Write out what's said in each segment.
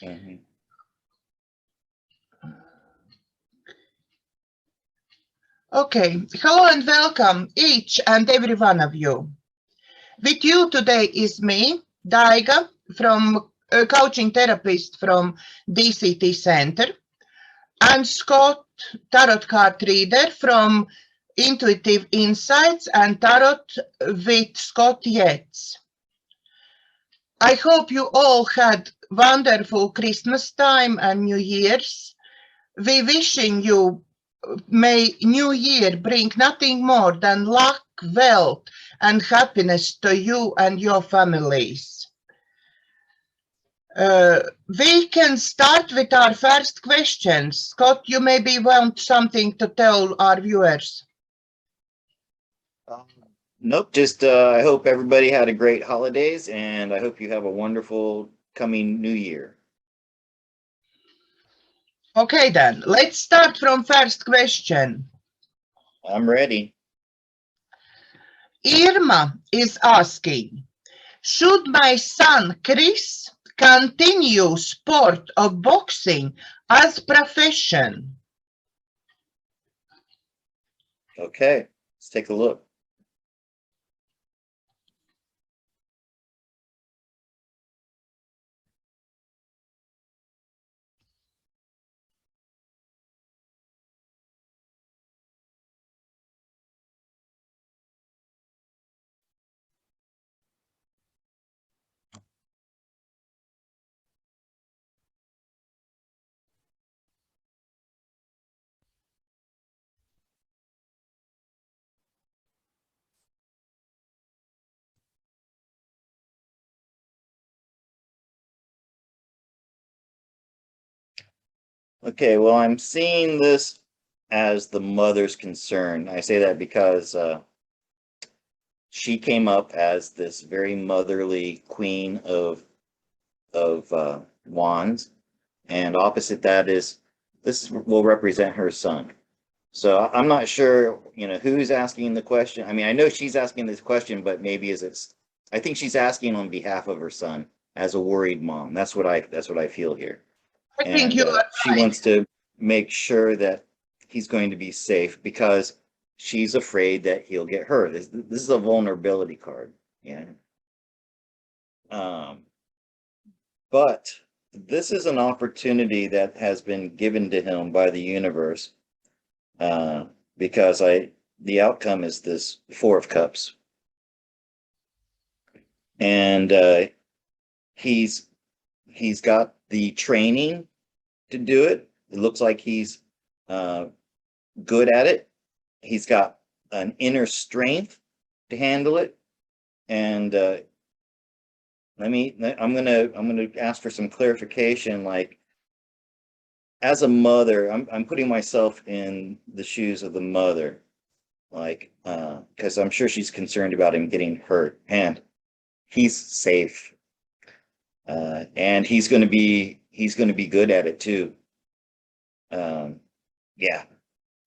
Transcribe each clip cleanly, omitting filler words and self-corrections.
Mhm. Okay, hello and welcome each and every one of you. With you today is me, Daiga, from a coaching therapist from DCTcentre, and Scott, tarot card reader from Intuitive Insights and Tarot with Scott Yates. I hope you all had wonderful Christmas time and New Year's. We wishing you may New Year bring nothing more than luck, wealth, and happiness to you and your families. We can start with our first question. Scott, you maybe want something to tell our viewers. Nope, just I hope everybody had a great holidays, and I hope you have a wonderful coming new year. Okay then, let's start from first question. I'm ready. Irma is asking, should my son Chris continue sport of boxing as profession? Okay, let's take a look. Okay, well, I'm seeing this as the mother's concern. I say that because she came up as this very motherly queen of wands, and opposite that is this will represent her son. So I'm not sure, who's asking the question. I mean, I know she's asking this question, but maybe I think she's asking on behalf of her son as a worried mom. That's what I feel here. I think And you are she right. wants to make sure that he's going to be safe because she's afraid that he'll get hurt. This is a vulnerability card. Yeah. Um, but this is an opportunity that has been given to him by the universe, uh, because the outcome is this Four of Cups, and he's got the training to do it. It looks like he's uh, good at it. He's got an inner strength to handle it, and I'm gonna ask for some clarification. Like, as a mother, I'm putting myself in the shoes of the mother, like, because I'm sure she's concerned about him getting hurt, and he's safe, and he's gonna be good at it too. Yeah.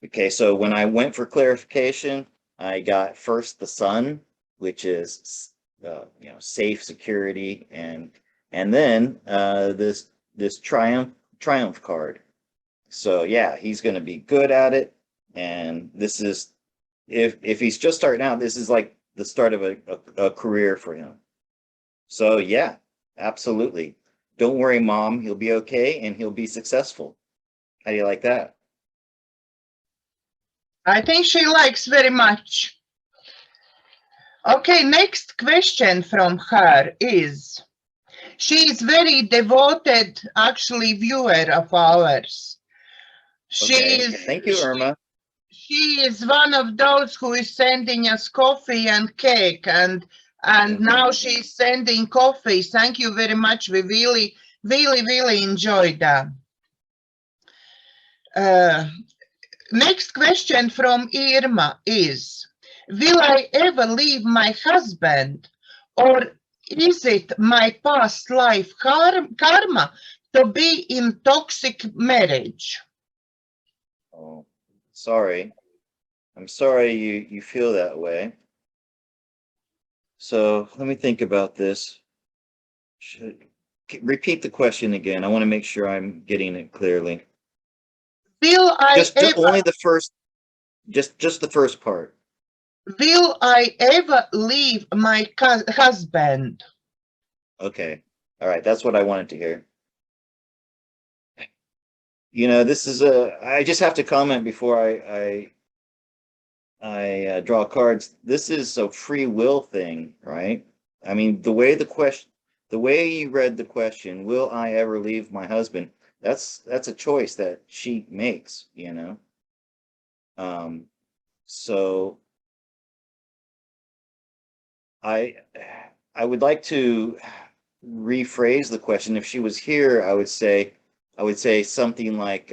Okay, so when I went for clarification, I got first the sun, which is safe, security, and then this triumph card. So yeah, he's going to be good at it, and this is if he's just starting out, this is like the start of a career for him. So yeah, absolutely. Don't worry, Mom. He'll be okay, and he'll be successful. How do you like that? I think she likes very much. Okay, next question from her is, she is very devoted, actually, viewer of ours. Okay. Thank you, Irma. She is one of those who is sending us coffee and cake, and now she's sending coffee. Thank you very much. We really enjoyed that. Next question from Irma is, will I ever leave my husband, or is it my past life karma to be in toxic marriage? Oh, sorry. I'm sorry you feel that way. So let me think about this. repeat the question again. I want to make sure I'm getting it clearly. Will I Just ever, only the first, just the first part. will I ever leave my husband? Okay. All right. That's what I wanted to hear. You know, this is I just have to comment before I draw cards. This is a free will thing, right? I mean, the way you read the question, will I ever leave my husband? That's a choice that she makes, you know. Um, so I I would like to rephrase the question. If she was here, I would say something like,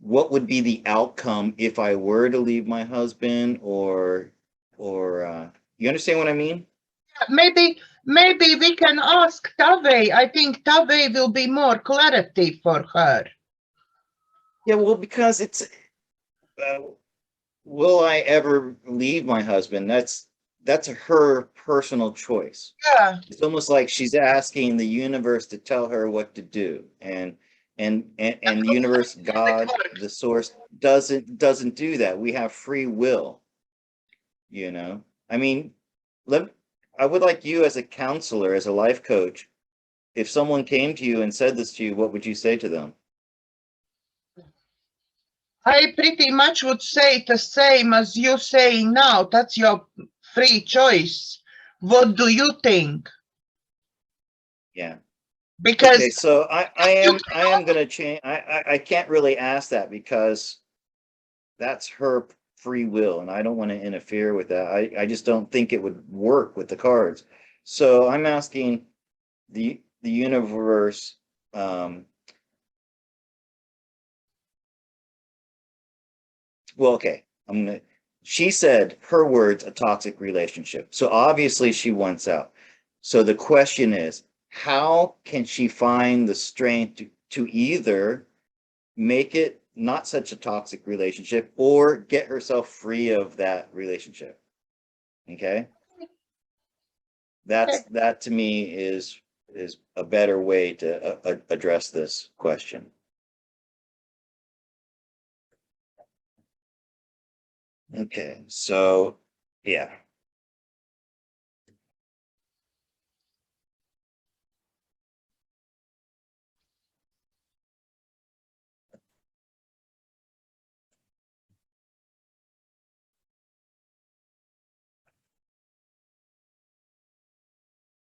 what would be the outcome if I were to leave my husband, or you understand what I mean? Maybe we can ask Tave. I think Tave will be more clarity for her. Yeah, well, because it's uh, will I ever leave my husband? That's her personal choice. Yeah. It's almost like she's asking the universe to tell her what to do, and the universe, God, the source doesn't do that. We have free will, you know. I mean, let I would like you as a counselor, as a life coach, if someone came to you and said this to you, what would you say to them? I pretty much would say the same as you saying now. That's your free choice. What do you think? Yeah. Because Okay, so I am gonna change. I can't really ask that because that's her free will, and I don't want to interfere with that. I just don't think it would work with the cards. So I'm asking the universe. Well, okay, I'm gonna. She said her words, a toxic relationship. So obviously she wants out. So the question is, how can she find the strength to either make it not such a toxic relationship or get herself free of that relationship? Okay. That to me is a better way to address this question. Okay. So, yeah.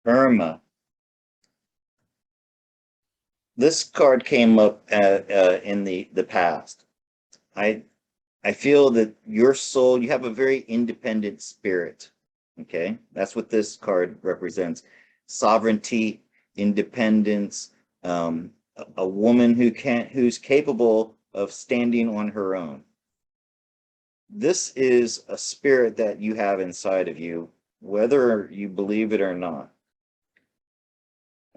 Irma. This card came up in the past. I I feel that your soul, you have a very independent spirit. Okay, that's what this card represents: sovereignty, independence, a woman who's capable of standing on her own. This is a spirit that you have inside of you, whether you believe it or not.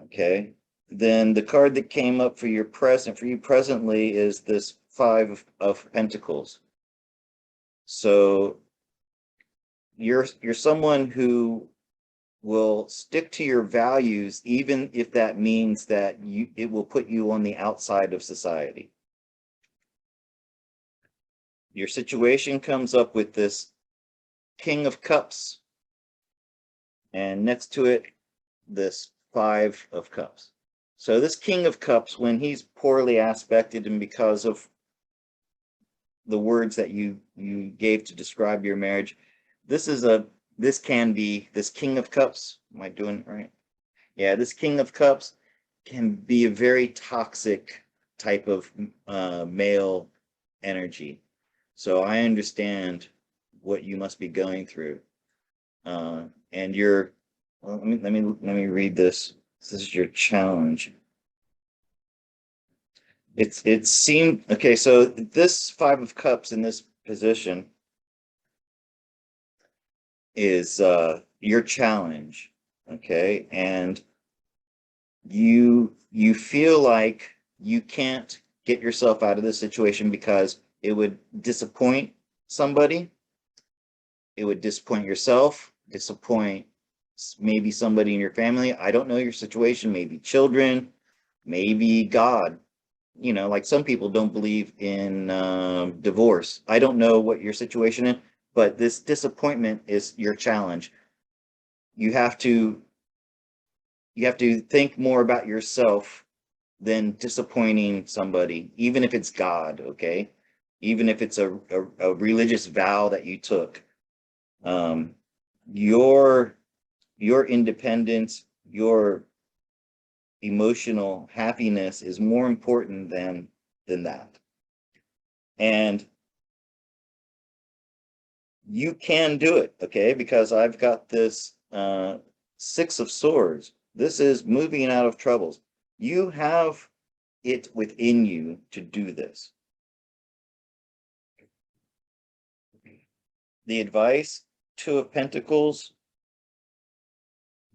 Okay. Then the card that came up for you presently is this Five of Pentacles. So you're someone who will stick to your values, even if that means that it will put you on the outside of society. Your situation comes up with this King of Cups, and next to it, this Five of Cups. So this King of Cups, when he's poorly aspected, and because of the words that you gave to describe your marriage, this can be this King of Cups. Am I doing it right? Yeah, this King of Cups can be a very toxic type of male energy. So I understand what you must be going through. And you're, well, let me read this. This is your challenge. It seemed okay. So this Five of Cups in this position is your challenge. Okay, and you feel like you can't get yourself out of this situation because it would disappoint somebody. It would disappoint yourself, disappoint maybe somebody in your family. I don't know your situation, maybe children, maybe God. You know, like some people don't believe in divorce. I don't know what your situation is, but this disappointment is your challenge. You have to think more about yourself than disappointing somebody, even if it's God, okay? Even if it's a religious vow that you took. Your independence, your emotional happiness is more important than that. And you can do it, okay? Because I've got this Six of Swords. This is moving out of troubles. You have it within you to do this. The advice, Two of Pentacles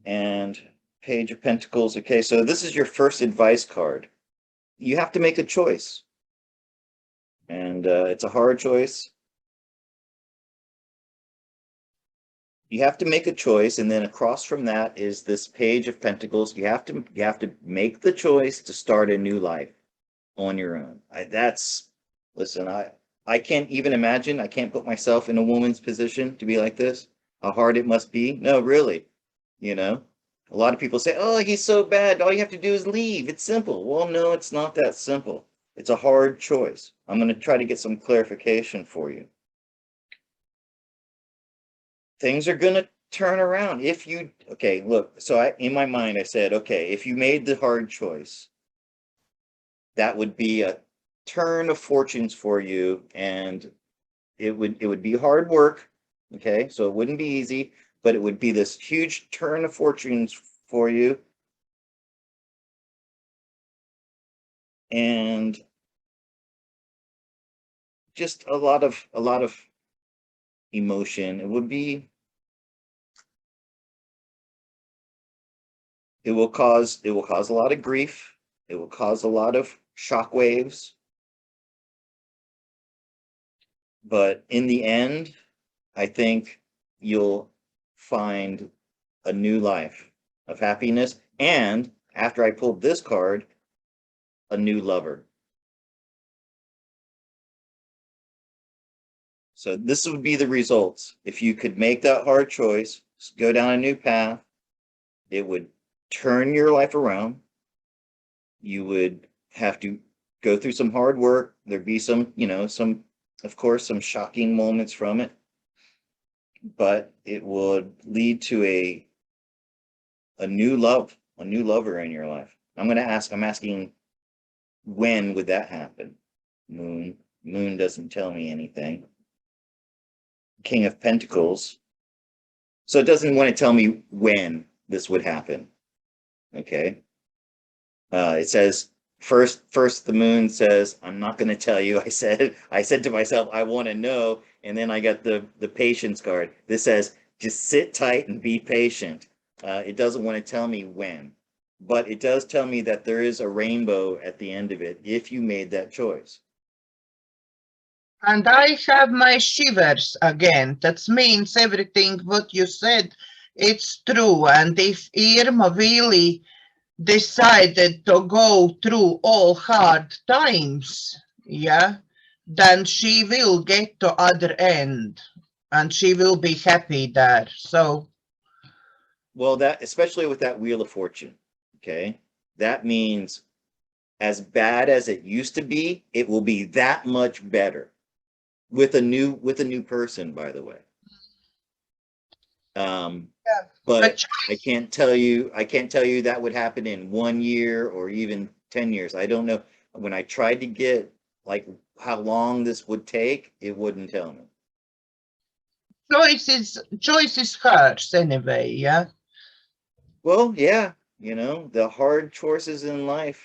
and Page of Pentacles. Okay, so this is your first advice card. You have to make a choice. And it's a hard choice. You have to make a choice, and then across from that is this Page of Pentacles. You have to make the choice to start a new life on your own. Listen, I can't even imagine. I can't put myself in a woman's position to be like this. How hard it must be. No, really. You know, a lot of people say, "Oh, he's so bad. All you have to do is leave. It's simple." Well, no, it's not that simple. It's a hard choice. I'm going to try to get some clarification for you. Things are going to turn around if you, okay, look, so in my mind, I said, okay, if you made the hard choice, that would be a turn of fortunes for you, and it would be hard work, okay? So it wouldn't be easy, but it would be this huge turn of fortunes for you. And just a lot of emotion. It will cause a lot of grief. It will cause a lot of shock waves. But in the end, I think you'll find a new life of happiness. And after I pulled this card, a new lover. So this would be the results. If you could make that hard choice, go down a new path, it would turn your life around. You would have to go through some hard work. There'd be some, of course, some shocking moments from it, but it would lead to a new love, a new lover in your life. I'm asking, when would that happen? Moon doesn't tell me anything. King of Pentacles. So it doesn't want to tell me when this would happen. Okay. It says first the moon says, I'm not going to tell you. I said to myself, I want to know. And then I got the patience card. This says, just sit tight and be patient. It doesn't want to tell me when, but it does tell me that there is a rainbow at the end of it if you made that choice. And I have my shivers again. That means everything what you said, it's true. And if Irma really decided to go through all hard times, yeah, then she will get to other end and she will be happy there. So, well, that, especially with that Wheel of Fortune, okay, that means as bad as it used to be, it will be that much better with a new person, by the way. yeah. But I can't tell you that would happen in 1 year or even 10 years. I don't know. When I tried to get like how long this would take, it wouldn't tell me. Choice is hers anyway, yeah. Well, yeah, the hard choices in life,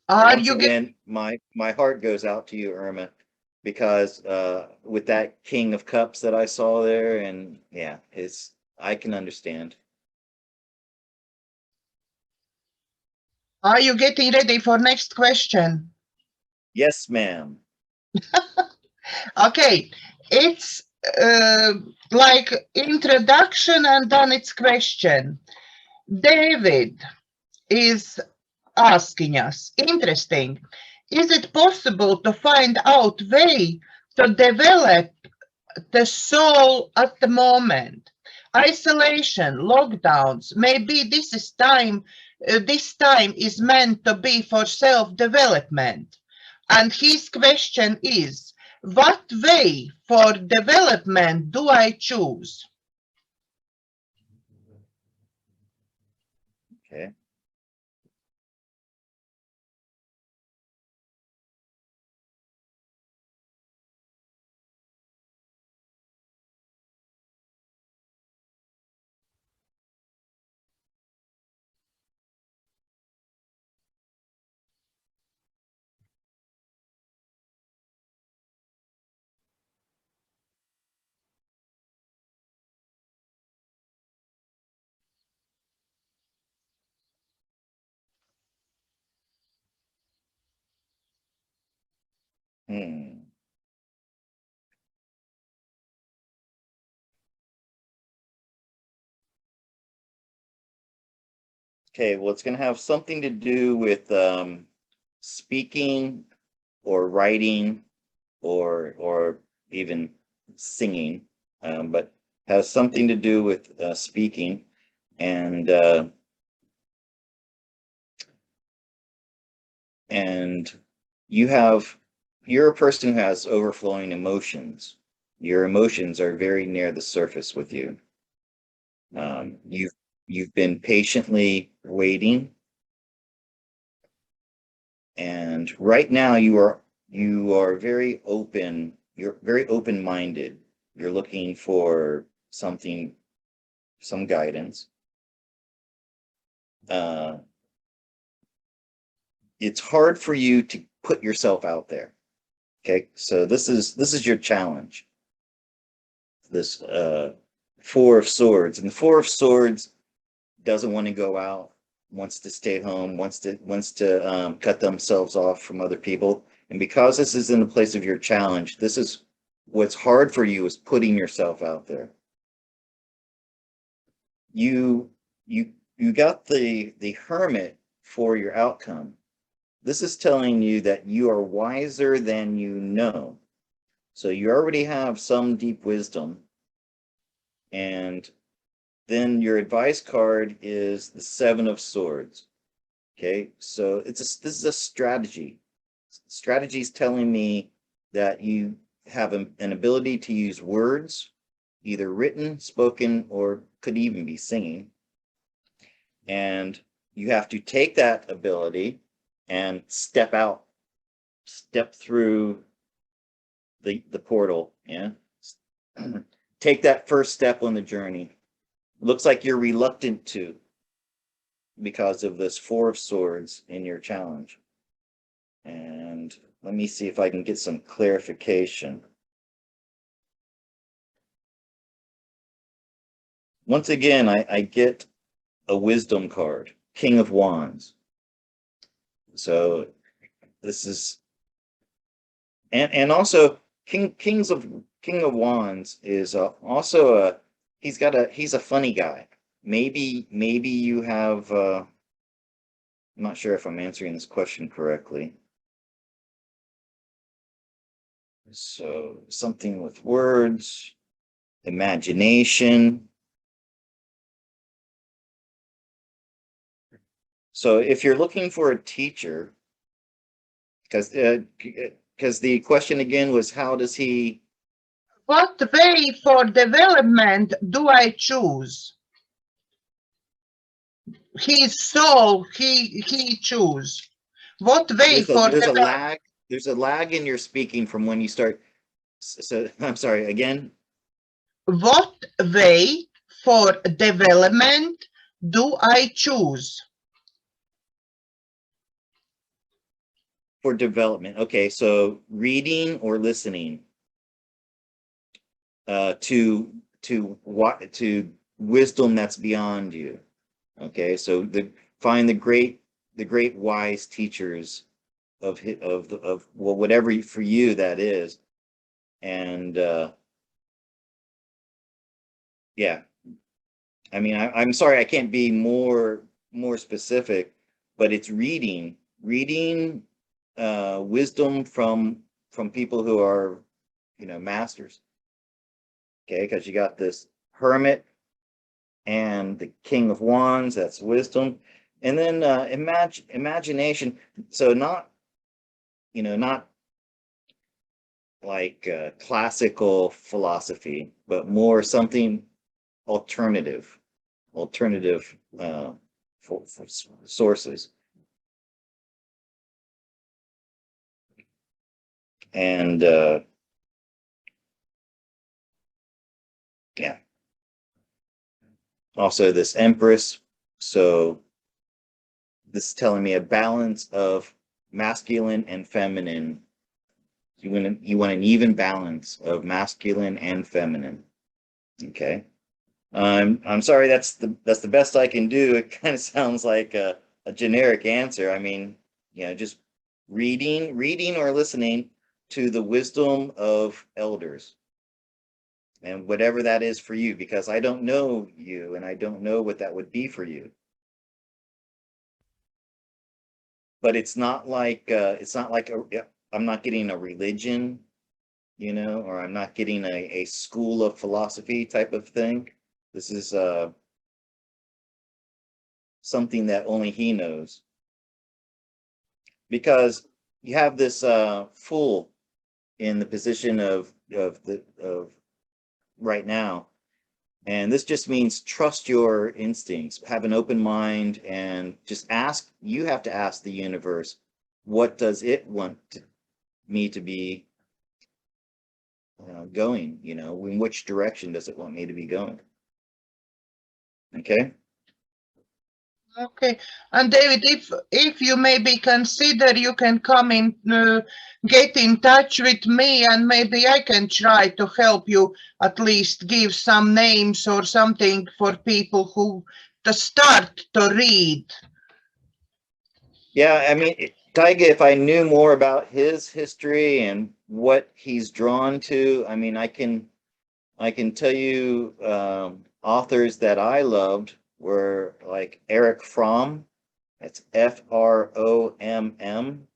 Once again, my heart goes out to you, Irma, because with that King of Cups that I saw there, and yeah, I can understand. Are you getting ready for next question? Yes, ma'am. Okay, it's like introduction and then it's question. David is asking us, interesting, is it possible to find out way to develop the soul at the moment? Isolation, lockdowns, maybe this time is meant to be for self-development. And his question is, what way for development do I choose? Okay. Hmm. Okay, well, it's going to have something to do with speaking or writing or even singing, but has something to do with speaking. And you're a person who has overflowing emotions. Your emotions are very near the surface with you. You've been patiently waiting, and right now you are very open. You're very open-minded. You're looking for something, some guidance. It's hard for you to put yourself out there. Okay, so this is your challenge. This Four of Swords, and the Four of Swords doesn't want to go out, wants to stay home, wants to cut themselves off from other people. And because this is in the place of your challenge, this is what's hard for you, is putting yourself out there. You you got the Hermit for your outcome. This is telling you that you are wiser than you know. So you already have some deep wisdom. And then your advice card is the Seven of Swords. Okay, so this is a strategy. Strategy is telling me that you have an ability to use words, either written, spoken, or could even be singing. And you have to take that ability and step through the portal. Yeah. Take that first step on the journey. Looks like you're reluctant to, because of this Four of Swords in your challenge. And let me see if I can get some clarification. Once again, I get a wisdom card, King of Wands. So this is, and also King of Wands is also he's a funny guy. Maybe you have I'm not sure if I'm answering this question correctly. So something with words, imagination. So if you're looking for a teacher, because the question again was, how does he? What way for development do I choose? His soul, he choose. What way for There's a development? lag. There's a lag in your speaking from when you start. So I'm sorry again. What way for development do I choose? For development. Okay, so reading or listening to wisdom that's beyond you. Okay, so find the great wise teachers of well, whatever for you that is, and yeah. I mean, I'm sorry I can't be more specific, but it's reading wisdom from people who are, masters. Okay, because you got this hermit and the king of wands, that's wisdom, and then imagination. So not like classical philosophy, but more something alternative, alternative for sources. And yeah, also this Empress. So this is telling me a balance of masculine and feminine. You want an even balance of masculine and feminine. Okay. I'm sorry, that's the best I can do. It kind of sounds like a generic answer. I mean, just reading or listening to the wisdom of elders and whatever that is for you, because I don't know you and I don't know what that would be for you. But it's not like I'm not getting a religion, or I'm not getting a school of philosophy type of thing. This is something that only he knows, because you have this fool in the position of right now, and this just means trust your instincts, have an open mind, and just ask. You have to ask the universe, what does it want me to be going? In which direction does it want me to be going? Okay. Okay. And David, if you maybe consider, you can come in, get in touch with me, and maybe I can try to help you at least give some names or something for people who to start to read. Yeah, I mean, Taiga, if I knew more about his history and what he's drawn to, I mean, I can tell you authors that I loved were like Eric Fromm. That's Fromm.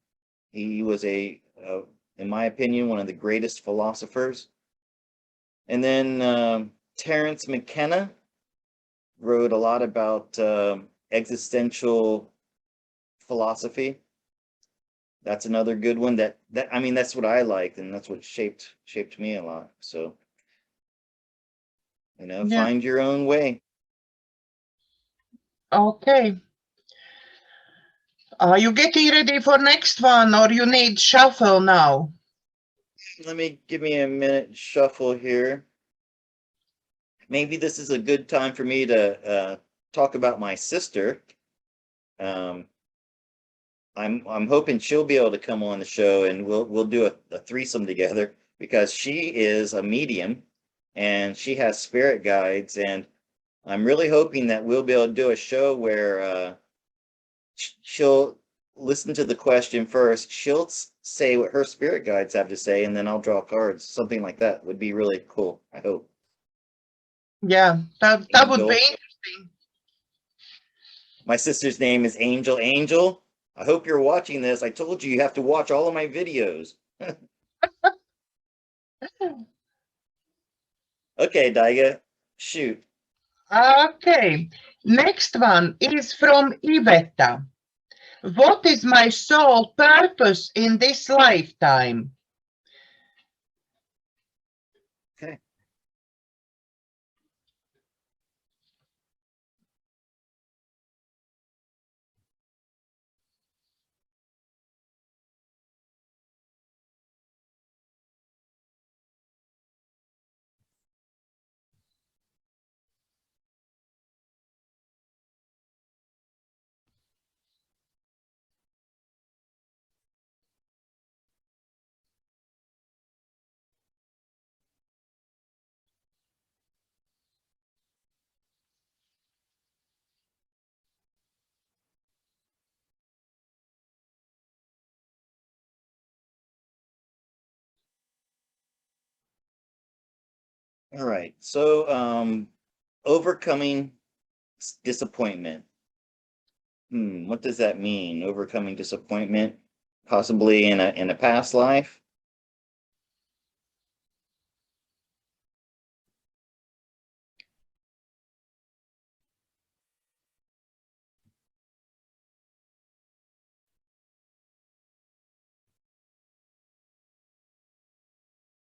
He was in my opinion, one of the greatest philosophers. And then Terence McKenna wrote a lot about existential philosophy. That's another good one. That I mean, that's what I liked, and that's what shaped me a lot. So, Yeah. find your own way. Okay. Are you getting ready for next one, or you need shuffle now? Give me a minute shuffle here. Maybe this is a good time for me to talk about my sister. Um, I'm hoping she'll be able to come on the show, and we'll do a threesome together, because she is a medium and she has spirit guides, and I'm really hoping that we'll be able to do a show where she'll listen to the question first. She'll say what her spirit guides have to say, and then I'll draw cards. Something like that would be really cool. I hope. Yeah, that would be Angel. interesting. My sister's name is Angel. Angel, I hope you're watching this. I told you have to watch all of my videos. Okay, Daiga, shoot. Okay, next one is from Iveta. What is my sole purpose in this lifetime? Okay. All right. So overcoming disappointment. What does that mean? Overcoming disappointment, possibly in a past life?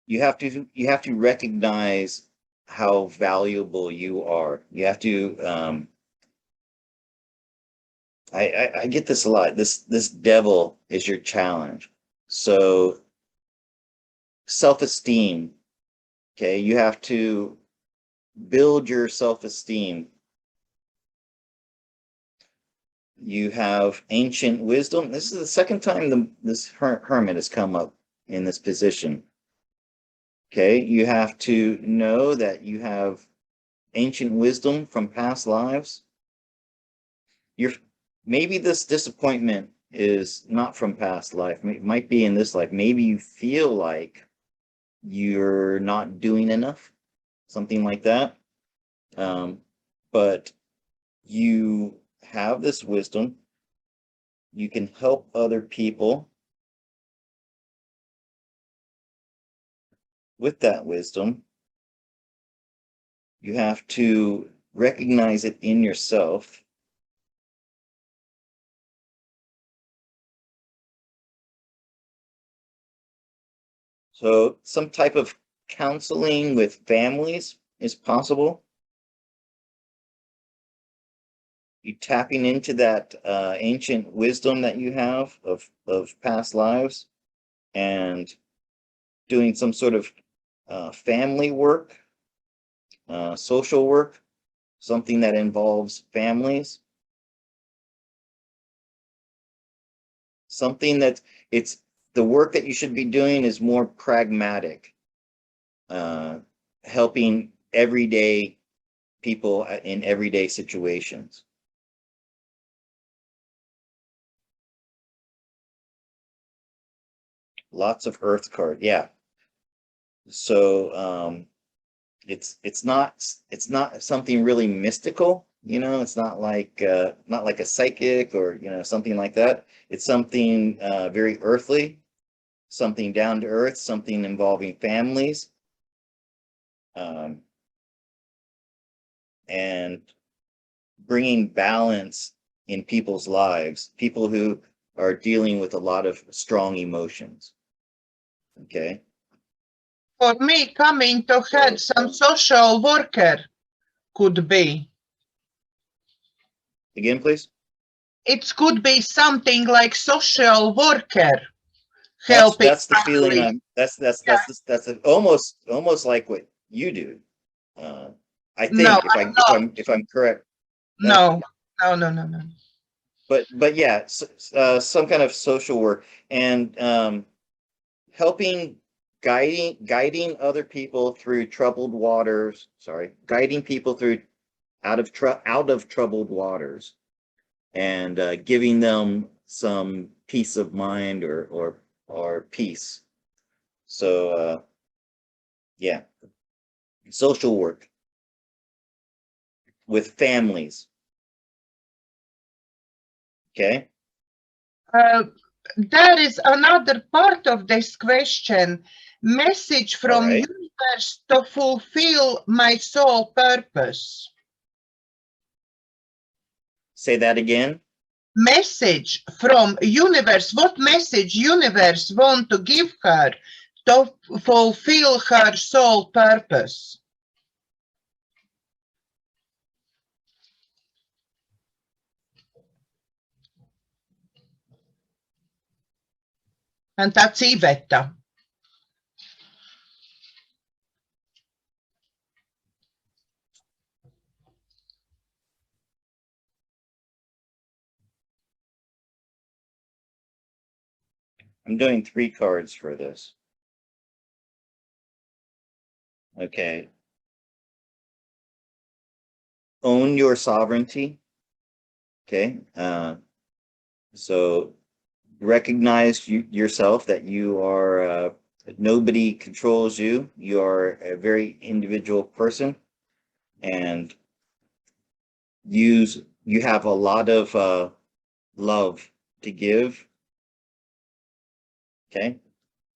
You have to recognize how valuable you are. You have to I get this a lot. This devil is your challenge. So self-esteem, okay, you have to build your self-esteem. You have ancient wisdom. This is the second time this hermit has come up in this position. Okay, you have to know that you have ancient wisdom from past lives. You're maybe this disappointment is not from past life. It might be in this life. Maybe you feel like you're not doing enough, something like that. But you have this wisdom. You can help other people with that wisdom. You have to recognize it in yourself. So some type of counseling with families is possible. You tapping into that ancient wisdom that you have of past lives and doing some sort of family work, social work, something that involves families, something that it's the work that you should be doing is more pragmatic, helping everyday people in everyday situations. Lots of earth card, yeah. So it's not something really mystical, it's not like a psychic or something like that. It's something very earthly, something down to earth, something involving families, and bringing balance in people's lives, people who are dealing with a lot of strong emotions. Okay. For me, coming to head some social worker could be. Again, please. It could be something like social worker helping. That's the feeling. That's almost like what you do. I think if I'm correct. No. But yeah, some kind of social work and helping guiding other people through troubled waters. Sorry, guiding people through out of troubled waters and giving them some peace of mind or peace. So yeah, social work with families. Okay. There is another part of this question. Message from right. universe to fulfill my soul purpose. Say that again. Message from universe. What message universe want to give her to fulfill her soul purpose? And that's Iveta. I'm doing 3 cards for this. Okay. Own your sovereignty. Okay. So recognize yourself that you are nobody controls you. You are a very individual person. and you have a lot of love to give. Okay,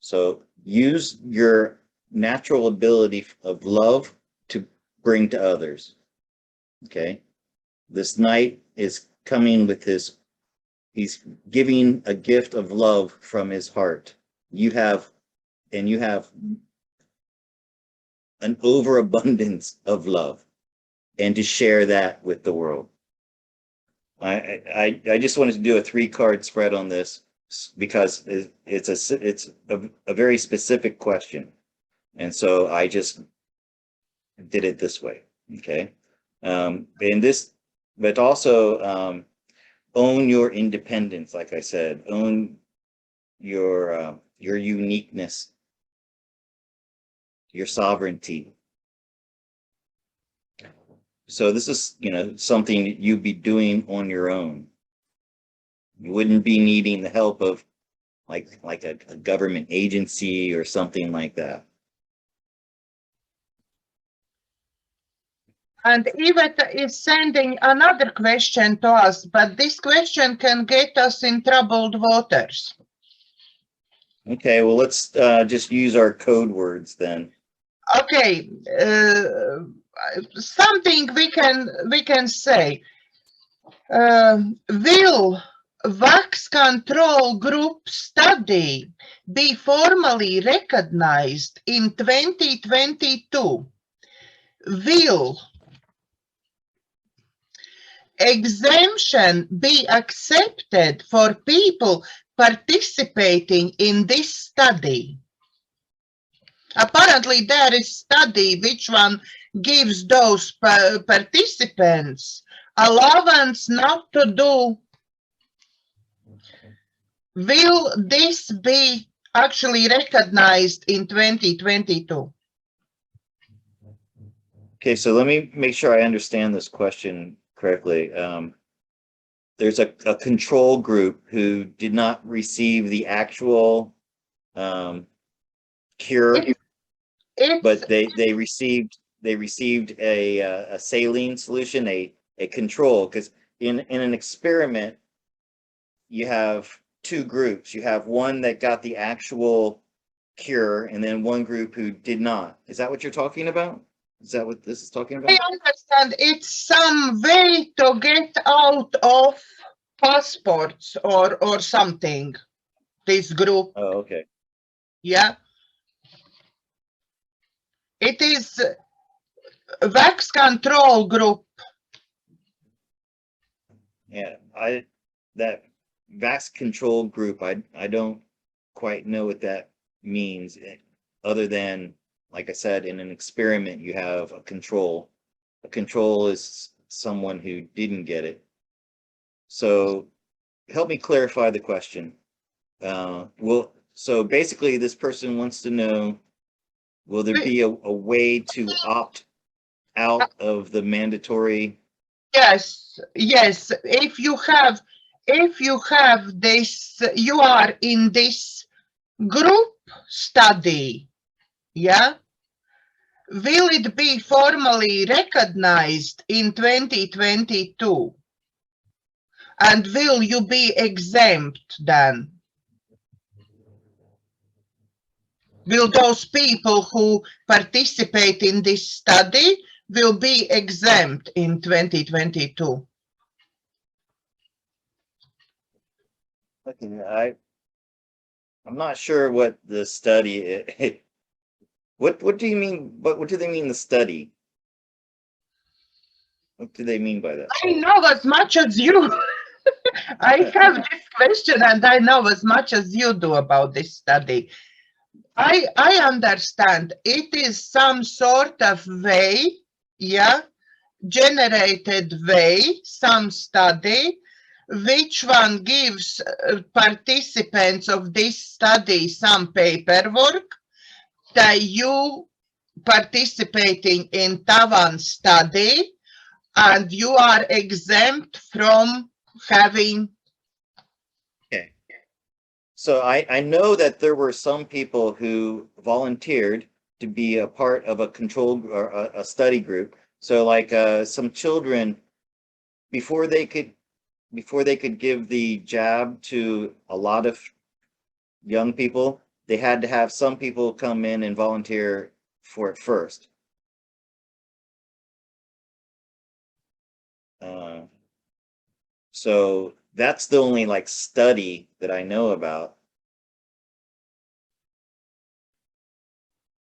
so use your natural ability of love to bring to others. Okay, this knight is coming with he's giving a gift of love from his heart. You have an overabundance of love, and to share that with the world. I just wanted to do a 3-card spread on this because it's a very specific question, and so I just did it this way. Okay, and this, but also own your independence. Like I said, own your uniqueness, your sovereignty. So this is, something that you'd be doing on your own. You wouldn't be needing the help of like a government agency or something like that. And Yvette is sending another question to us, but this question can get us in troubled waters. Okay, well, let's just use our code words then. Okay, something we can say. Will wax control group study be formally recognized in 2022? Will exemption be accepted for people participating in this study? Apparently there is study which one gives those participants allowance not to do. Will this be actually recognized in 2022? Okay, so let me make sure I understand this question correctly. There's a control group who did not receive the actual cure, but they received a saline solution, a control, because in an experiment you have 2 groups. You have one that got the actual cure, and then one group who did not. Is that what you're talking about? Is that what this is talking about? I understand it's some way to get out of passports or something, this group. Oh, okay. Yeah. It is wax control group. Yeah, that VAX control group, I don't quite know what that means, other than, like I said, in an experiment you have a control. A control is someone who didn't get it. So help me clarify the question. So basically this person wants to know, will there be a way to opt out of the mandatory? Yes, yes. If you have this, you are in this group study, yeah? Will it be formally recognized in 2022? And will you be exempt then? Will those people who participate in this study will be exempt in 2022? Okay, I'm not sure what the study is. What do you mean? What do they mean, the study? What do they mean by that? I know as much as you. I have this question and I know as much as you do about this study. I understand it is some sort of way, yeah, generated way, some study, which one gives participants of this study some paperwork that you participating in Tavan study and you are exempt from having. Okay. So I know that there were some people who volunteered to be a part of a control or a study group. So like some children, before they could give the jab to a lot of young people, they had to have some people come in and volunteer for it first. So that's the only like study that I know about.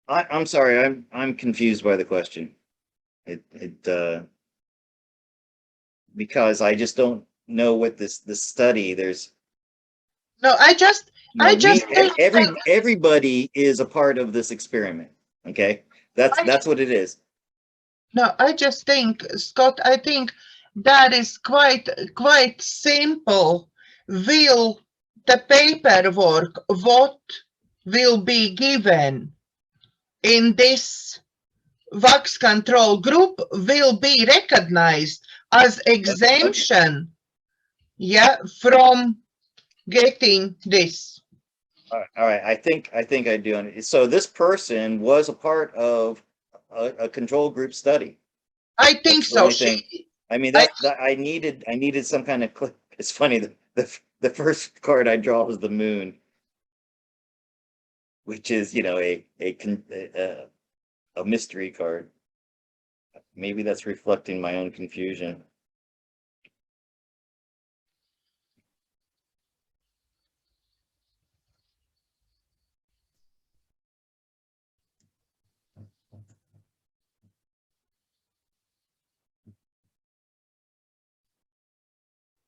I'm sorry, I'm confused by the question. Because I just don't know what this study. There's No, I just think everybody is a part of this experiment. Okay, that's what it is. no, I just think, Scott, I think that is quite simple. Will the paperwork, what will be given in this wax control group will be recognized as exemption, yeah, from getting this. All right. I think I do. So this person was a part of a control group study. I think That's the so. only thing. I mean that I needed some kind of clip. It's funny the first card I draw was the moon, which is a mystery card. Maybe that's reflecting my own confusion.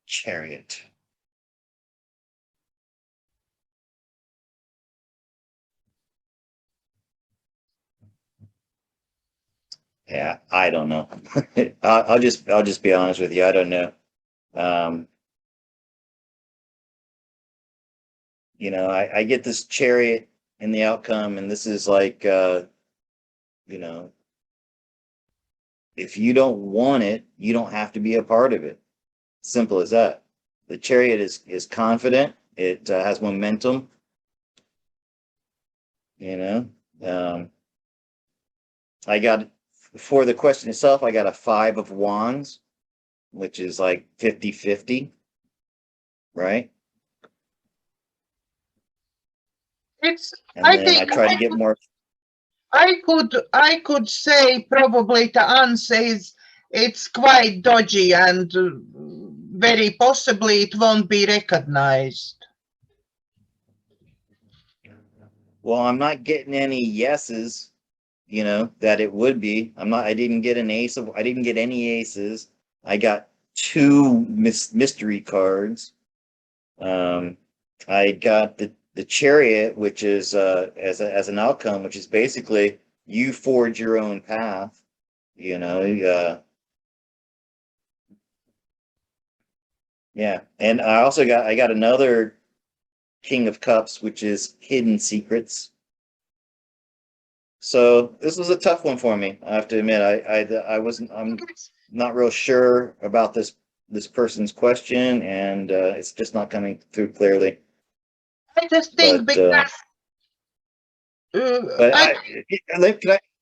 Chariot. Yeah, I don't know. I'll just be honest with you. I don't know. Um, I get this chariot in the outcome, and this is like, you know, if you don't want it, you don't have to be a part of it. Simple as that. The chariot is confident. It has momentum. You know, I got for the question itself. I got a 5 of wands, which is like 50-50, right? It's, And I then I think try to get more. I could say probably the answer is it's quite dodgy and very possibly it won't be recognized. Well, I'm not getting any yeses, that it would be. I didn't get an ace I didn't get any aces. I got 2 mystery cards. I got the chariot, which is as an outcome, which is basically you forge your own path, yeah. And I got another King of Cups, which is hidden secrets. So this was a tough one for me. I have to admit, I'm not real sure about this person's question, and it's just not coming through clearly. I just think because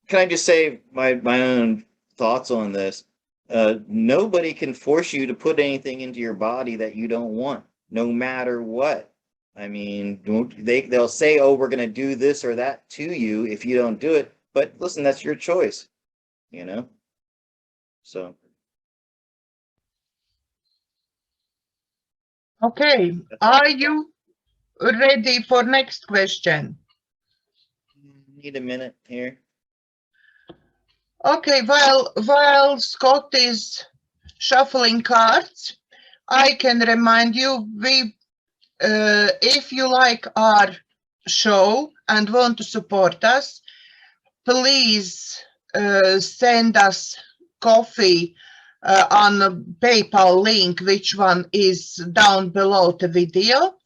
Can I just say my own thoughts on this? Nobody can force you to put anything into your body that you don't want, no matter what. I mean, they'll say, "Oh, we're going to do this or that to you if you don't do it." But listen, that's your choice, So. okay, are you ready for next question? Need a minute here. Okay, well, while Scott is shuffling cards, I can remind you, if you like our show and want to support us, please send us coffee on a PayPal link, which one is down below the video.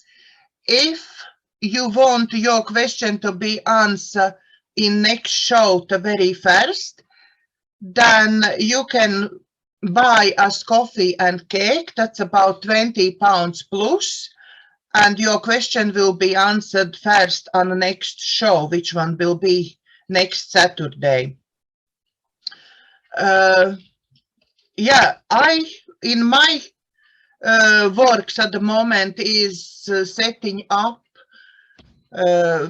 If you want your question to be answered in next show, the very first, then you can buy us coffee and cake. That's about £20 plus. And your question will be answered first on the next show, which one will be next Saturday. yeah, in my works at the moment is setting up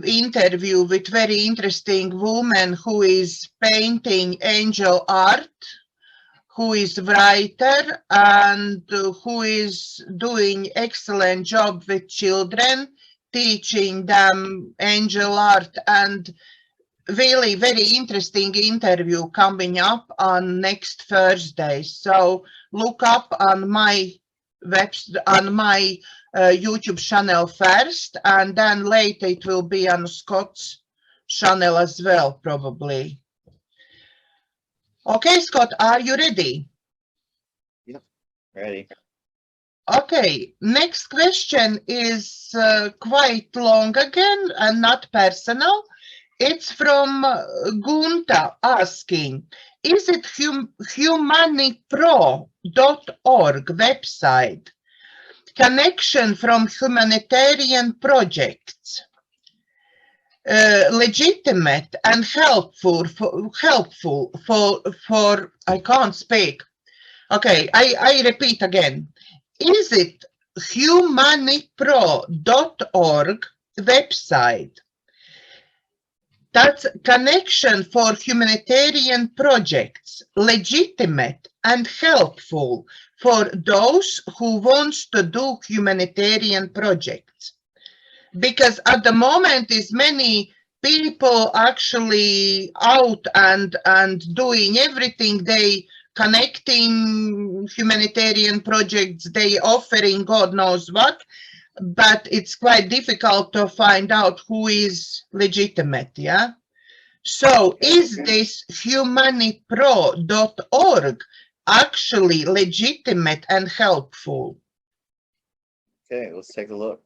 interview with very interesting woman who is painting angel art, who is writer, and who is doing excellent job with children, teaching them angel art, and really very interesting interview coming up on next Thursday. So look up on my YouTube channel first, and then later it will be on Scott's channel as well, probably. Okay, Scott, are you ready? Yep, ready. Okay, next question is quite long again and not personal. It's from Gunta asking, is it humanipro.org website connection from humanitarian projects legitimate and helpful for I can't speak. Okay, I repeat again. Is it humanipro.org website that's connection for humanitarian projects legitimate and helpful for those who wants to do humanitarian projects? Because at the moment is many people actually out and doing everything, they connecting humanitarian projects, they offering God knows what, but it's quite difficult to find out who is legitimate, yeah? So is this humanipro.org actually legitimate and helpful? Okay, let's take a look.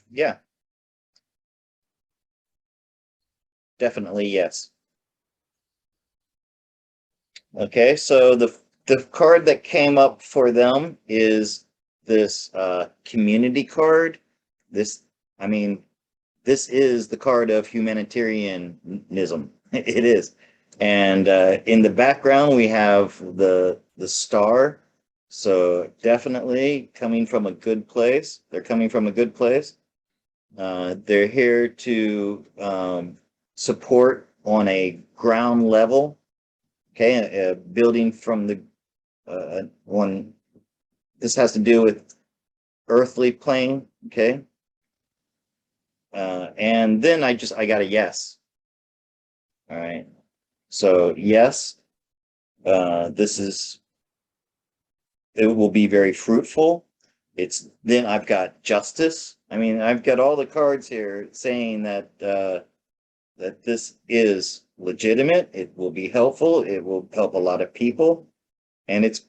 Yeah, definitely yes. Okay, so the card that came up for them is this community card. This, I mean, this is the card of humanitarianism. It is. And in the background we have the star. So definitely coming from a good place. They're coming from a good place. They're here to support on a ground level. Okay, building from the one. This has to do with earthly plane. Okay, and then I got a yes. All right, so yes, it will be very fruitful. It's then I've got justice. I mean, I've got all the cards here saying that that this is legitimate. It will be helpful. It will help a lot of people, and it's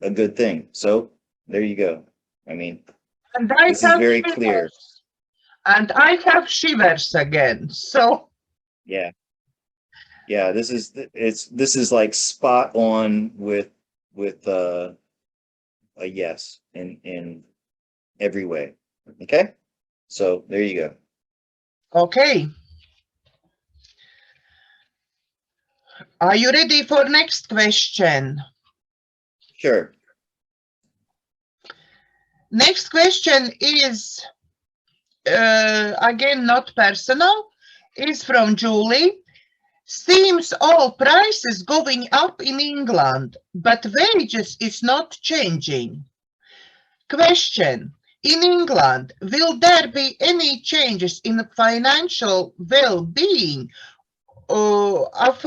a good thing. So there you go. I mean, And I this is have very clear. shivers. And I have shivers again. So Yeah, yeah. This is like spot on with a yes in every way. Okay, so there you go. okay. Are you ready for next question? Sure. Next question is again not personal. Is from Julie. Seems all prices going up in England, but wages is not changing. Question. In England, will there be any changes in the financial well-being of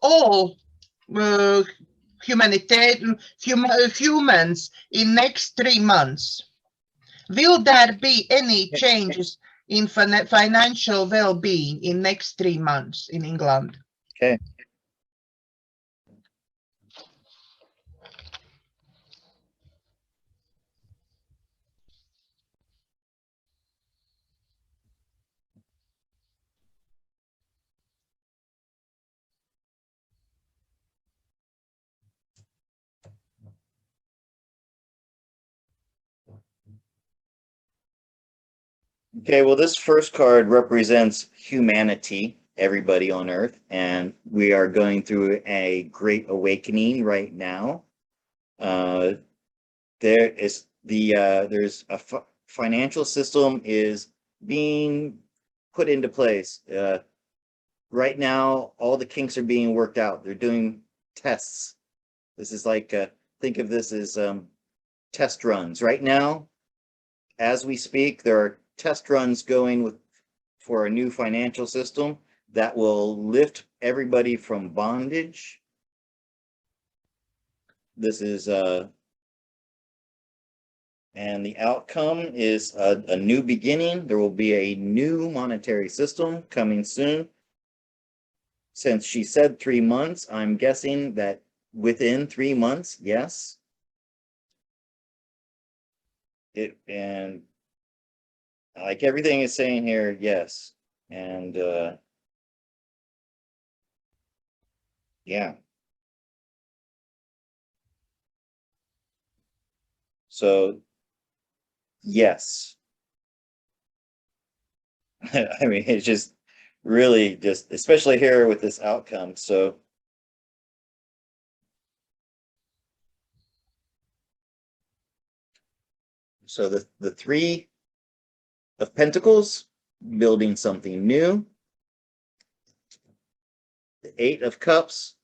all humans in next 3 months? Will there be any changes in financial well-being in next 3 months in England? Okay. Okay, well, this first card represents humanity, everybody on Earth, and we are going through a great awakening right now. There is there's a financial system is being put into place. Right now, all the kinks are being worked out. They're doing tests. This is like think of this as test runs. Right now, as we speak, there are test runs going for a new financial system that will lift everybody from bondage. This is and the outcome is a new beginning. There will be a new monetary system coming soon. Since she said 3 months, I'm guessing that within 3 months, yes. And like everything is saying here, yes. And yeah. So yes. I mean, it's just really just, especially here with this outcome. So the Three of Pentacles, building something new. The Eight of Cups,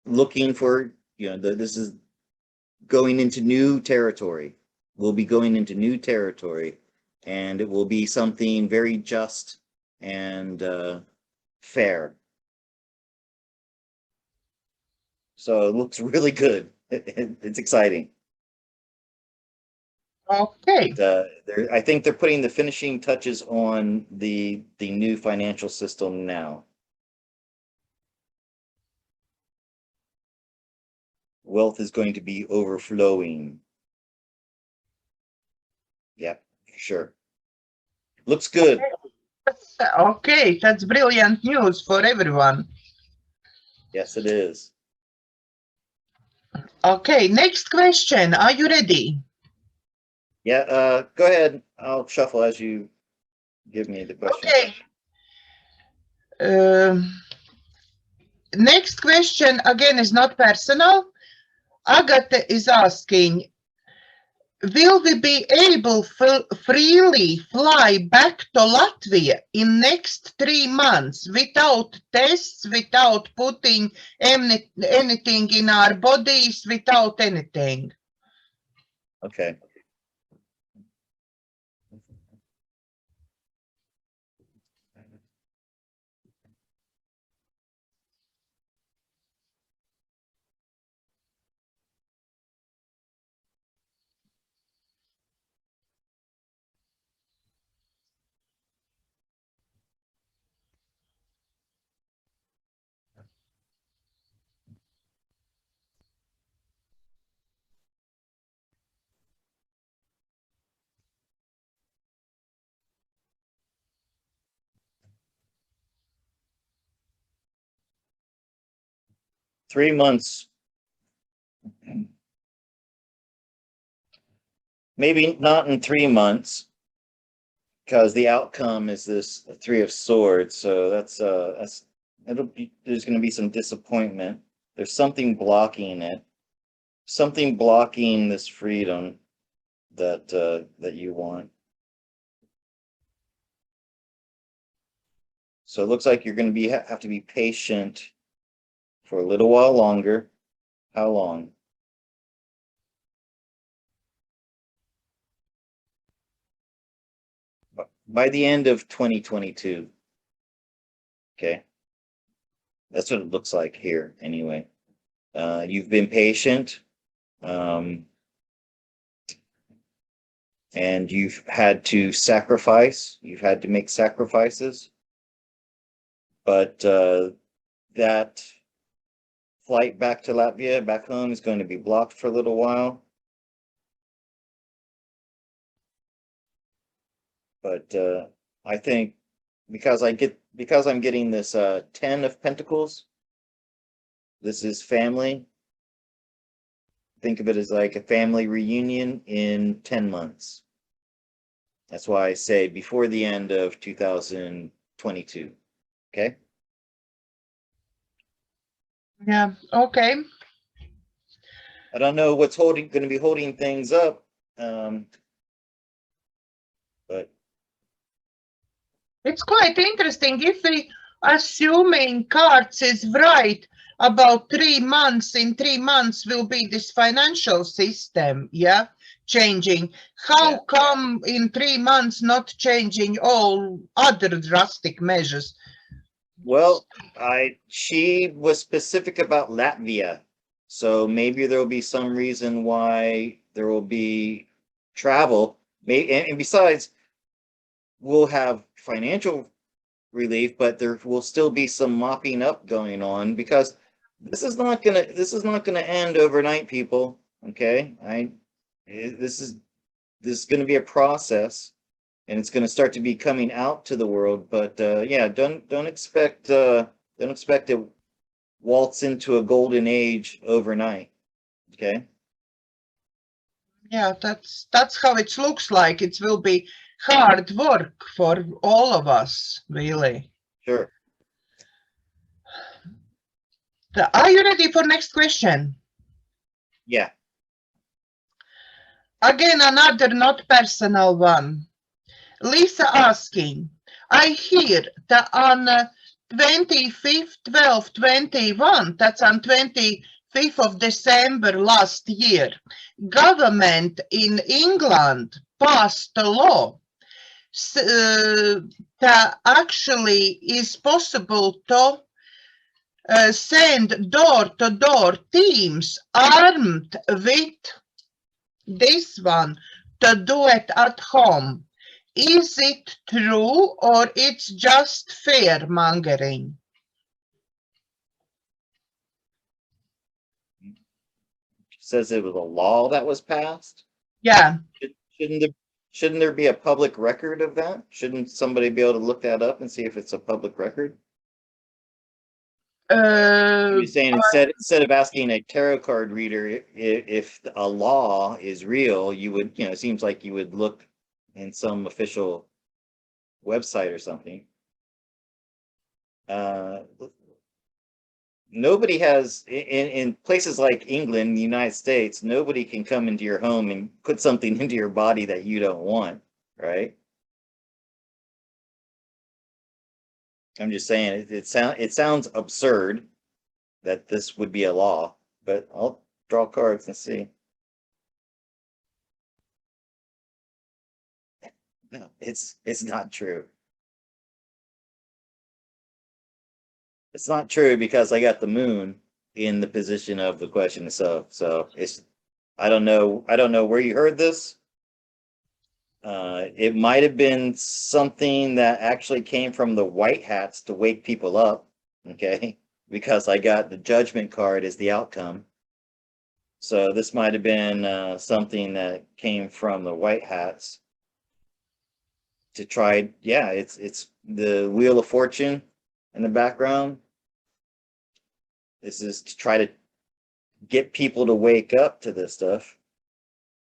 looking for, this is going into new territory. We'll be going into new territory, and it will be something very just and fair. So it looks really good. It's exciting. Okay. I think they're putting the finishing touches on the new financial system now. Wealth is going to be overflowing. Yeah, sure. Looks good. Okay, that's brilliant news for everyone. Yes, it is. Okay, next question. Are you ready? Yeah, go ahead. I'll shuffle as you give me the question. Okay. Next question again is not personal. Agatha is asking, will we be able to freely fly back to Latvia in next 3 months without tests, without putting anything in our bodies, without anything? Okay. Three months. Maybe not in 3 months, because the outcome is this Three of Swords. So that's there's going to be some disappointment. There's something blocking it, something blocking this freedom that you want. So it looks like you're going to have to be patient for a little while longer. How long? By the end of 2022. Okay. That's what it looks like here anyway. You've been patient. And you've had to sacrifice. You've had to make sacrifices. But that flight back to Latvia, back home, is going to be blocked for a little while. But I think because I'm getting this 10 of Pentacles, this is family. Think of it as like a family reunion in 10 months. That's why I say before the end of 2022. Okay. Yeah. Okay. I don't know what's going to be holding things up, but It's quite interesting if we assuming cards is right about 3 months, in 3 months will be this financial system, yeah, changing. How Yeah. come in 3 months not changing all other drastic measures? well, she was specific about Latvia, so maybe there'll be some reason why there will be travel. And besides, we'll have financial relief, but there will still be some mopping up going on because this is not gonna end overnight, people. Okay, this is this is going to be a process, and it's going to start to be coming out to the world. But yeah, don't expect to waltz into a golden age overnight. Okay. Yeah, that's how it looks like. It will be hard work for all of us, really. Sure. Are you ready for next question? Yeah. Again, another not personal one. Lisa asking, I hear that on 25th, 12, 21, that's on 25th of December last year, government in England passed a law that actually is possible to send door-to-door teams armed with this one to do it at home. Is it true or it's just fear mongering? Says it was a law that was passed. Yeah. Shouldn't there shouldn't there be a public record of that? Shouldn't somebody be able to look that up and see if it's a public record? You're saying instead of asking a tarot card reader if a law is real, you would, it seems like you would look in some official website or something. Uh, Nobody has in places like England, the United States, nobody can come into your home and put something into your body that you don't want, right? I'm just saying it sounds absurd that this would be a law, but I'll draw cards and see. No, it's not true. It's not true because I got the moon in the position of the question itself. So it's I don't know where you heard this. It might have been something that actually came from the white hats to wake people up, okay? Because I got the judgment card as the outcome. So this might have been something that came from the white hats to try. Yeah, it's the Wheel of Fortune in the background. This is to try to get people to wake up to this stuff.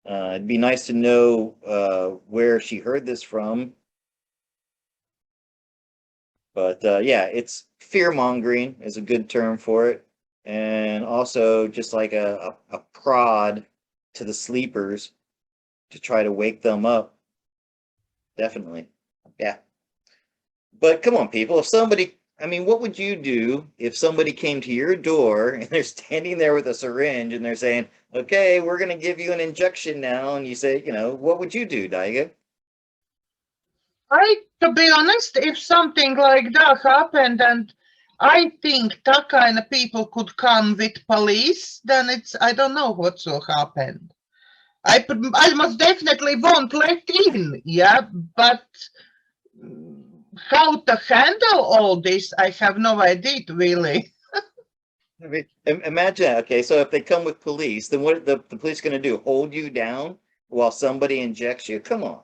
It'd be nice to know where she heard this from. But yeah, it's fear mongering is a good term for it. And also just like a prod to the sleepers to try to wake them up. Definitely. Yeah. But come on, people, I mean, what would you do if somebody came to your door and they're standing there with a syringe and they're saying, okay, we're going to give you an injection now. And you say, what would you do, Daiga? To be honest, if something like that happened, and I think that kind of people could come with police, then I don't know what will happen. I most definitely won't let in, yeah, but how to handle all this, I have no idea, really. I mean, imagine, okay, so if they come with police, then what are the police going to do? Hold you down while somebody injects you? Come on.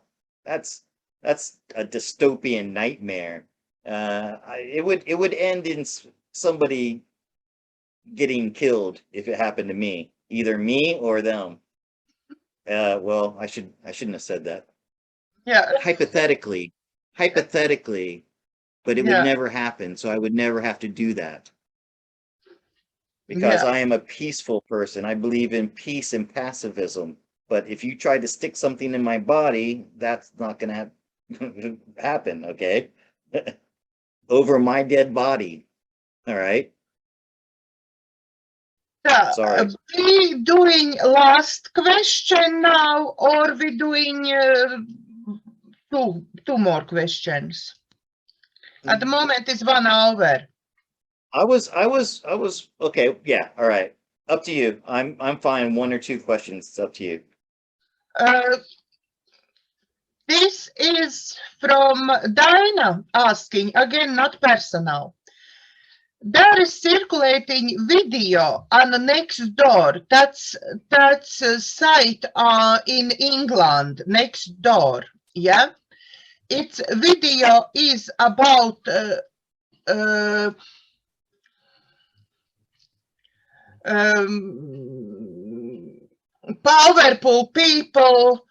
That's a dystopian nightmare. It would end in somebody getting killed if it happened to me, either me or them. Well, I shouldn't have said that. Yeah, hypothetically, but it would yeah, never happen. So I would never have to do that because yeah. I am a peaceful person. I believe in peace and pacifism. But if you try to stick something in my body, that's not going to happen. Okay. Over my dead body. All right. Yeah, Sorry. we doing last question now, or we doing two more questions? At the moment, it's 1 hour. I was okay. Yeah. All right. Up to you. I'm fine. One or two questions. It's up to you. Uh, this is from Dinah asking, again, not personal. There is circulating video on next door. That's a site in England, next door. Yeah, its video is about uh, um, powerful people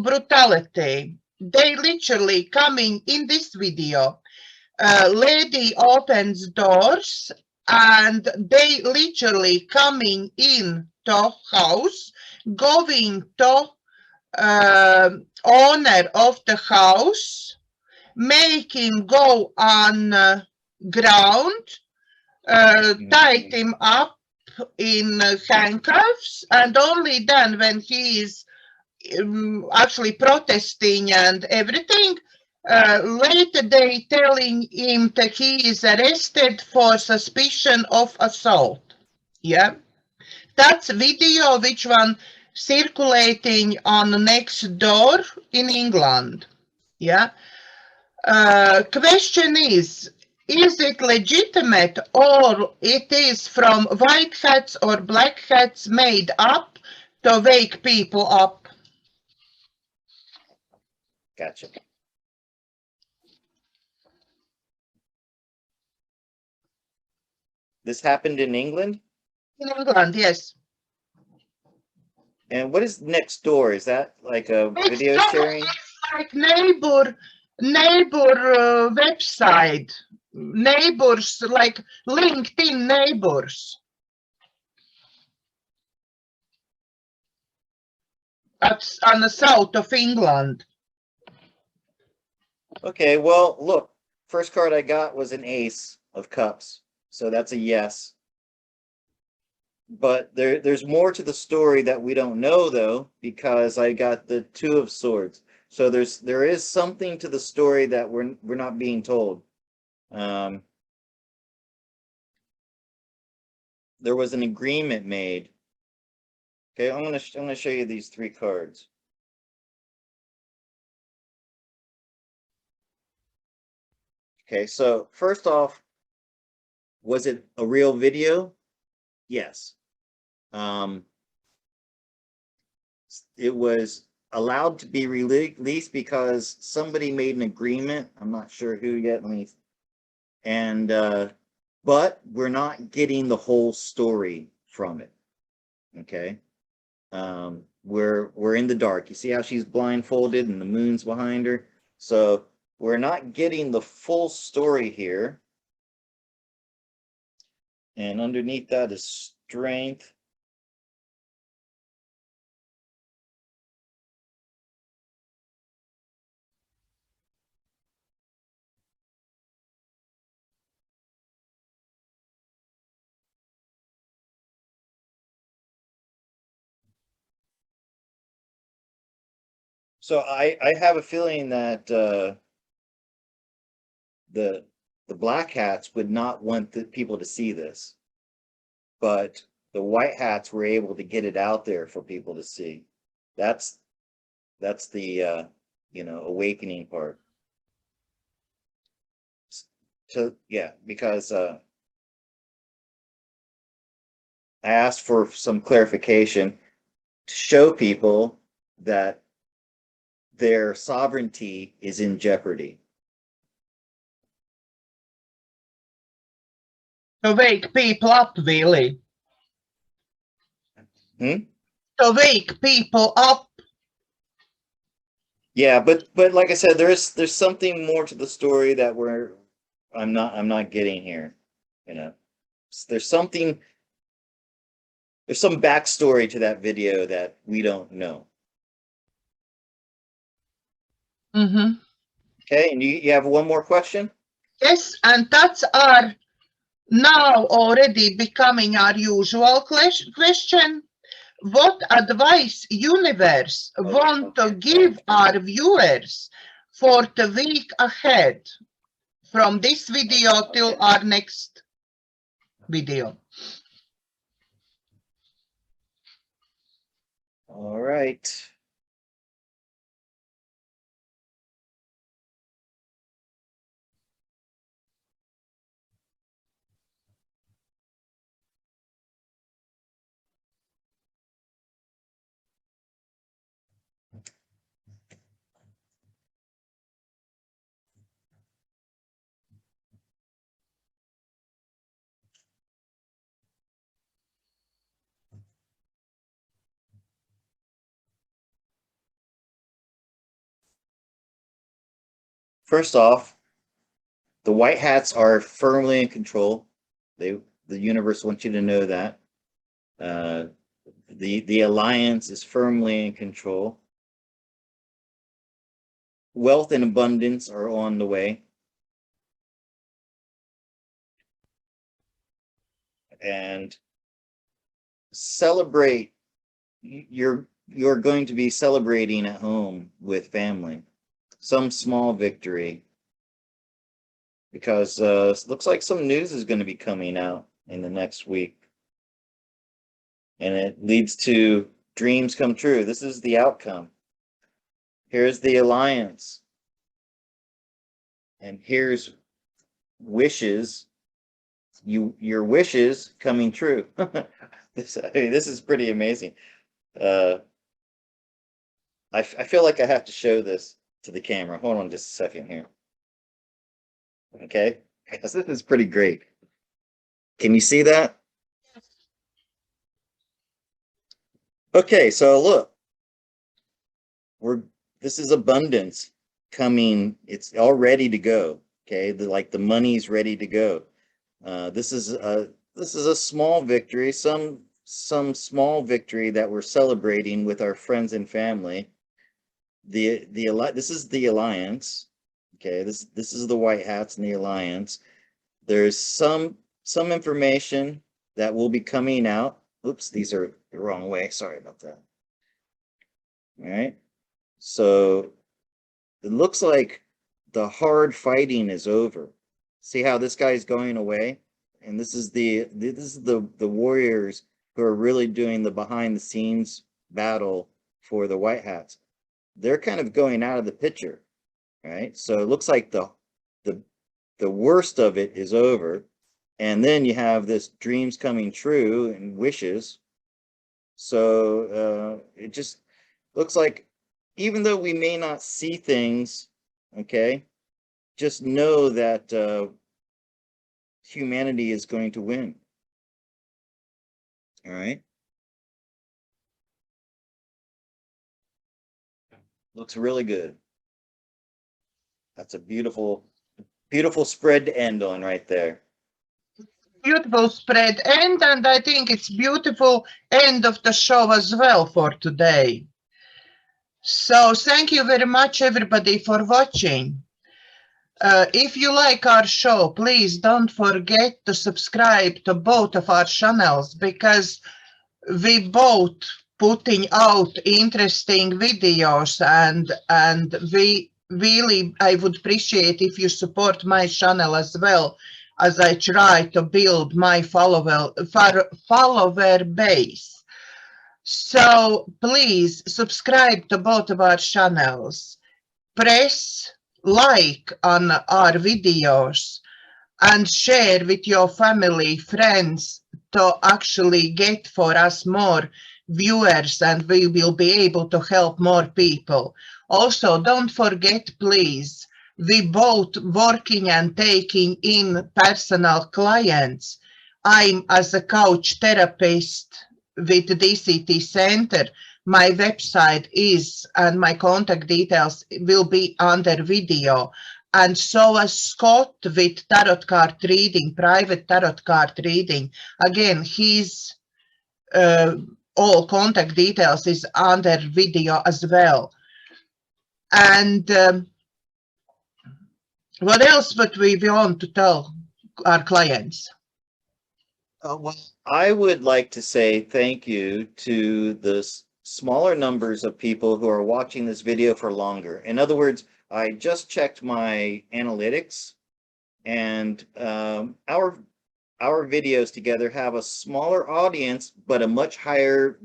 brutality. They literally coming in this video. Lady opens doors and they literally coming in to house, going to owner of the house, make him go on ground, tied him up in handcuffs, and only then when he is actually protesting and everything, later they telling him that he is arrested for suspicion of assault. Yeah, that's video which one circulating on next door in England. Yeah. Question is it legitimate or it is from white hats or black hats made up to wake people up? Gotcha. This happened in England? In England, yes. And what is next door? Is that like a Next video door sharing? is like neighbor website. Neighbors, like LinkedIn neighbors. On the south of England. Okay, well, look, first card I got was an ace of cups. So that's a yes. But there's more to the story that we don't know though, because I got the two of swords. So there is something to the story that we're not being told. There was an agreement made. Okay, I'm gonna show you these three cards. Okay, so first off, was it a real video? Yes. It was allowed to be released because somebody made an agreement. I'm not sure who yet. And but we're not getting the whole story from it. Okay. We're in the dark. You see how she's blindfolded and the moon's behind her? So we're not getting the full story here. And underneath that is strength. So I have a feeling that the black hats would not want the people to see this, but the white hats were able to get it out there for people to see. That's the awakening part. So yeah, because I asked for some clarification to show people that their sovereignty is in jeopardy. To wake people up, really. Hmm? To wake people up. Yeah, but like I said, there's something more to the story that I'm not getting here. You know, there's something, there's some backstory to that video that we don't know. Mhm. Okay, and you have one more question? Yes, and that's our now already becoming our usual question. What advice universe want to give our viewers for the week ahead from this video till our next video? All right. First off, the white hats are firmly in control. The universe wants you to know that. The alliance is firmly in control. Wealth and abundance are on the way. And celebrate, you're going to be celebrating at home with family. Some small victory. Because it looks like some news is going to be coming out in the next week. And it leads to dreams come true. This is the outcome. Here's the alliance. And here's wishes. Your wishes coming true. This is pretty amazing. I feel like I have to show this to the camera. Hold on just a second here. Okay, because this is pretty great. Can you see that? Okay, so look, this is abundance coming. It's all ready to go. Okay, the money's ready to go. This is a small victory, some small victory that we're celebrating with our friends and family. This is the alliance. Okay, this is the white hats and the alliance. There's some information that will be coming out. Oops, these are the wrong way. Sorry about that. All right. So it looks like the hard fighting is over. See how this guy's going away? And this is the warriors who are really doing the behind the scenes battle for the white hats. They're kind of going out of the picture, right? So it looks like the worst of it is over. And then you have this dreams coming true and wishes. So it just looks like, even though we may not see things, okay, just know that humanity is going to win. All right. Looks really good. That's a beautiful spread to end on right there. Beautiful spread end, and I think it's beautiful end of the show as well for today. So thank you very much everybody for watching. If you like our show, please don't forget to subscribe to both of our channels, because we both putting out interesting videos, and we really, I would appreciate if you support my channel as well, as I try to build my follower base. So please subscribe to both of our channels, press like on our videos, and share with your family, friends, to actually get for us more viewers, and we will be able to help more people. Also, don't forget, please, we both working and taking in personal clients. I'm as a coach therapist with DCTcentre, my website is, and my contact details will be under video. And so as Scott with tarot card reading, private tarot card reading, again, his all contact details is under video as well. And what else would we want to tell our clients? Well, I would like to say thank you to the smaller numbers of people who are watching this video for longer. In other words, I just checked my analytics, and our videos together have a smaller audience, but a much higher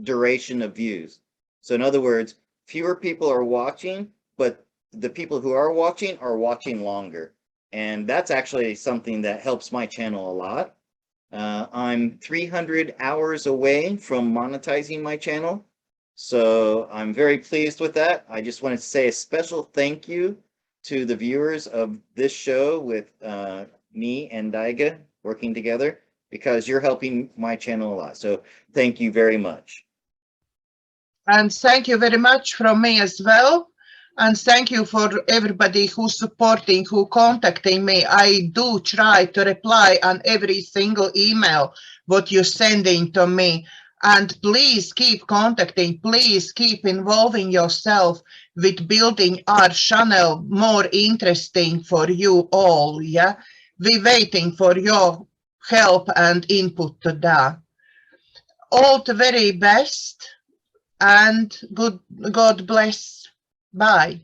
duration of views. So in other words, fewer people are watching, but the people who are watching longer. And that's actually something that helps my channel a lot. I'm 300 hours away from monetizing my channel, so I'm very pleased with that. I just wanted to say a special thank you to the viewers of this show with me and Daiga working together, because you're helping my channel a lot. So thank you very much. And thank you very much from me as well. And thank you for everybody who's supporting, who contacting me. I do try to reply on every single email what you're sending to me. And please keep contacting, please keep involving yourself with building our channel more interesting for you all, yeah? We're waiting for your help and input to that. All the very best, and God bless. Bye.